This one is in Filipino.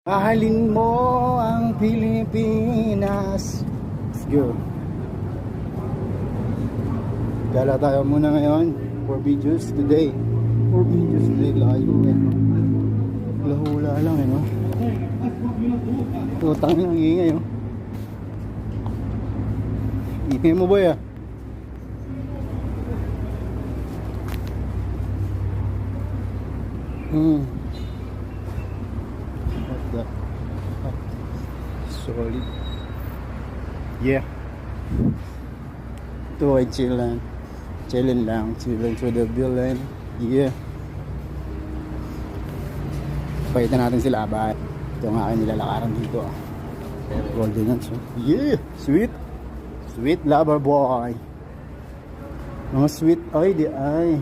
Mahalin mo ang Pilipinas. Let's go. Gala tayo muna ngayon for videos today. Layo eh. Lahula lang eh no. Utang lang ingay oh. Ingay mo boy ah. What the solid. Yeah. Ito ay chilling through the villain. Yeah. Pagitan natin sila ba. Ito ang aking nilalakaran dito. Golden nuts. Yeah. Sweet lover boy. Mga sweet ay di ay.